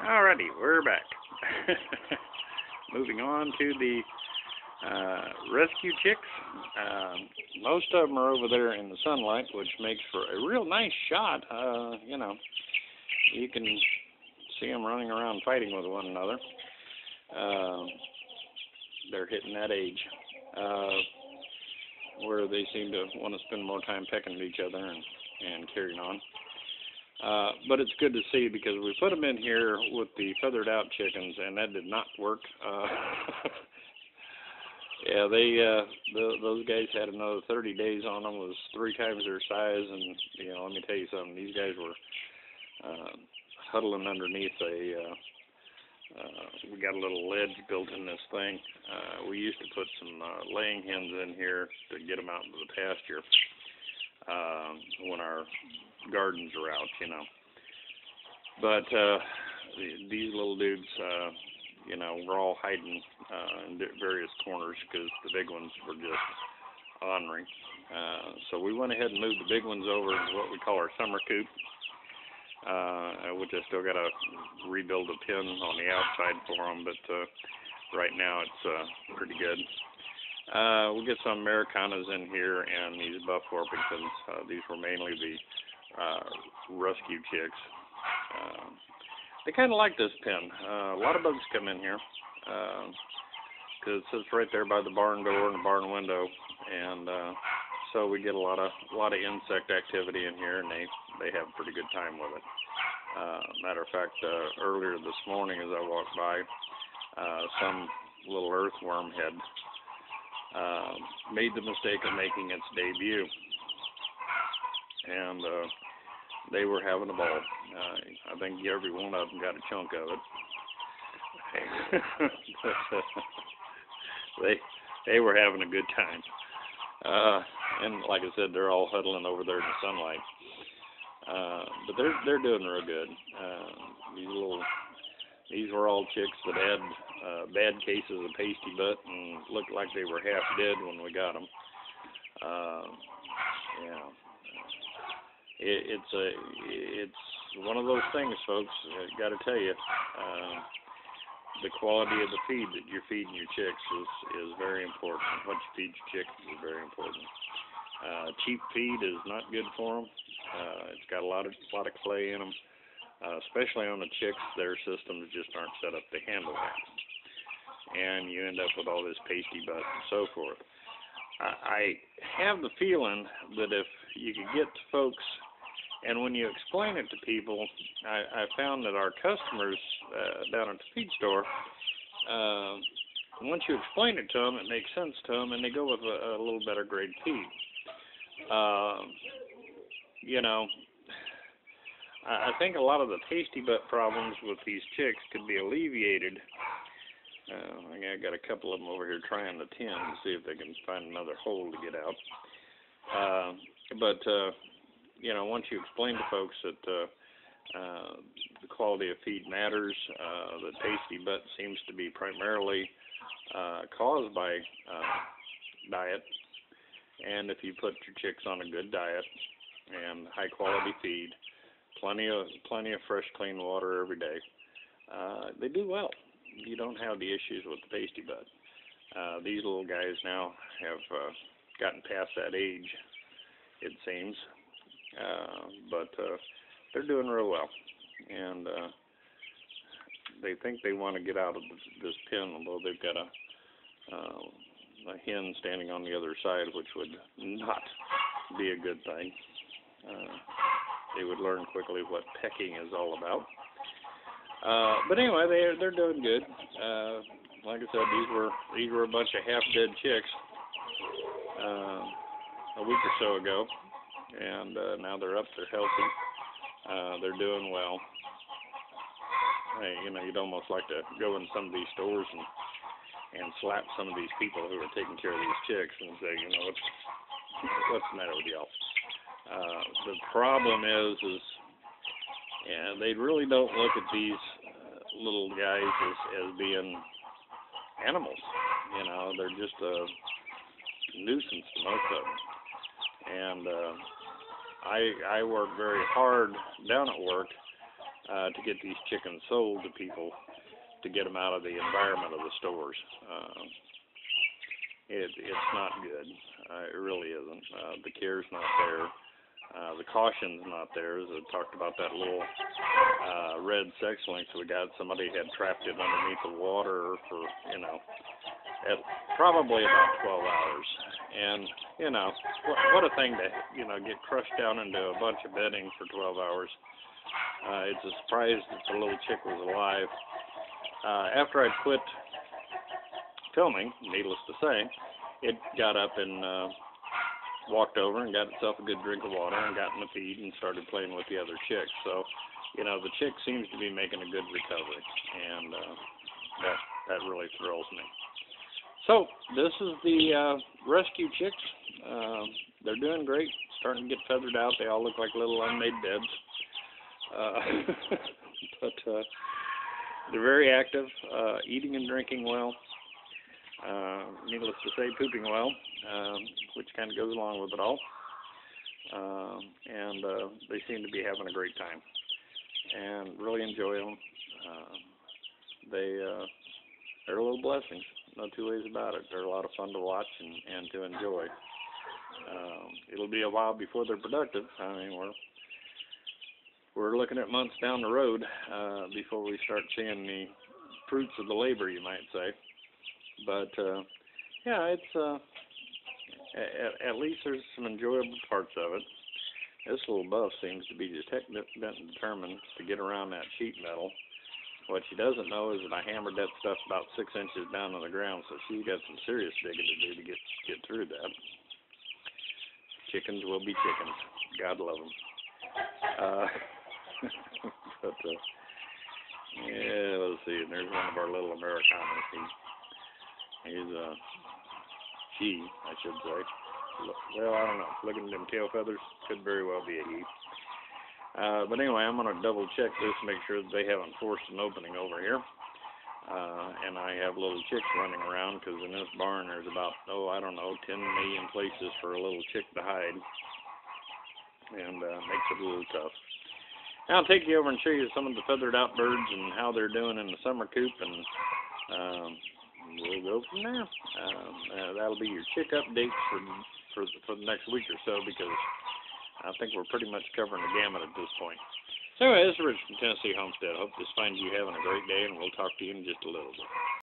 Alrighty, we're back. Moving on to the rescue chicks. Most of them are over there in the sunlight, which makes for a real nice shot. You can see them running around fighting with one another. They're hitting that age where they seem to want to spend more time pecking at each other and carrying on. But it's good to see because we put them in here with the feathered out chickens, and that did not work. Yeah, those guys had another 30 days on them. It was 3 times their size, and let me tell you something. These guys were huddling underneath we got a little ledge built in this thing. We used to put some laying hens in here to get them out into the pasture when our gardens are out, But these little dudes, were all hiding in various corners because the big ones were just ornery. So we went ahead and moved the big ones over to what we call our summer coop, which I still got to rebuild a pen on the outside for them, but right now it's pretty good. We get some Americanas in here and these buff Orpingtons. These were mainly the rescue chicks. They kind of like this pen. A lot of bugs come in here because it sits right there by the barn door and the barn window, and so we get a lot of insect activity in here, and they have a pretty good time with it. Matter of fact, earlier this morning as I walked by, some little earthworm had made the mistake of making its debut, and they were having a ball. I think every one of them got a chunk of it. They were having a good time, and like I said, they're all huddling over there in the sunlight. But they're doing real good. These were all chicks that had bad cases of pasty butt and looked like they were half dead when we got them. It's one of those things, folks. I got to tell you, the quality of the feed that you're feeding your chicks is very important. What you feed your chicks is very important. Cheap feed is not good for them. It's got a lot of clay in them, especially on the chicks. Their systems just aren't set up to handle that, and you end up with all this pasty butt and so forth. I have the feeling that if you could get to folks, and when you explain it to people, I found that our customers down at the feed store, once you explain it to them, it makes sense to them, and they go with a little better grade feed. I think a lot of the pasty butt problems with these chicks could be alleviated. I got a couple of them over here trying the tin to see if they can find another hole to get out. But once you explain to folks that the quality of feed matters, that pasty butt seems to be primarily caused by diet, and if you put your chicks on a good diet and high quality feed, plenty of fresh, clean water every day, they do well. You don't have the issues with the pasty butt. These little guys now have gotten past that age, it seems, but they're doing real well, and they think they want to get out of this pen, although they've got a hen standing on the other side, which would not be a good thing. They would learn quickly what pecking is all about. But anyway, they're doing good. Like I said, these were a bunch of half-dead chicks a week or so ago, and now they're up. They're healthy. They're doing well. Hey, you'd almost like to go in some of these stores and slap some of these people who are taking care of these chicks and say, what's the matter with y'all? The problem is they really don't look at these little guys as being animals. They're just a nuisance to most of them. And I work very hard down at work to get these chickens sold to people to get them out of the environment of the stores. It's not good. It really isn't. The care's not there. The caution's not there. As I talked about that little red sex lynx we got, somebody had trapped it underneath the water for, at probably about 12 hours. And, what a thing to, get crushed down into a bunch of bedding for 12 hours. It's a surprise that the little chick was alive. After I quit filming, needless to say, it got up and walked over and got itself a good drink of water and got in the feed and started playing with the other chicks. So, the chick seems to be making a good recovery, and that really thrills me. So, this is the rescue chicks. They're doing great, starting to get feathered out. They all look like little unmade beds. But they're very active, eating and drinking well. Needless to say, pooping well, which kind of goes along with it all. And they seem to be having a great time and really enjoy them. They're little blessings, no two ways about it. They're a lot of fun to watch and to enjoy. It'll be a while before they're productive. I mean, we're looking at months down the road before we start seeing the fruits of the labor, you might say. But yeah, it's at least there's some enjoyable parts of it. This little buff seems to be just bent and determined to get around that sheet metal. What she doesn't know is that I hammered that stuff about 6 inches down on the ground, so she's got some serious digging to do to get through that. Chickens will be chickens. God love them. But yeah, let's see. There's one of our little Americanas. She, I should say. Well, I don't know. Looking at them tail feathers, could very well be a he. But anyway, I'm going to double check this to make sure that they haven't forced an opening over here. And I have little chicks running around because in this barn there's about, 10 million places for a little chick to hide. And makes it a little tough. Now I'll take you over and show you some of the feathered out birds and how they're doing in the summer coop, and we'll go from there. That'll be your chick updates for the next week or so, because I think we're pretty much covering the gamut at this point. So anyway, this is Rich from Tennessee Homestead. I hope this finds you having a great day, and we'll talk to you in just a little bit.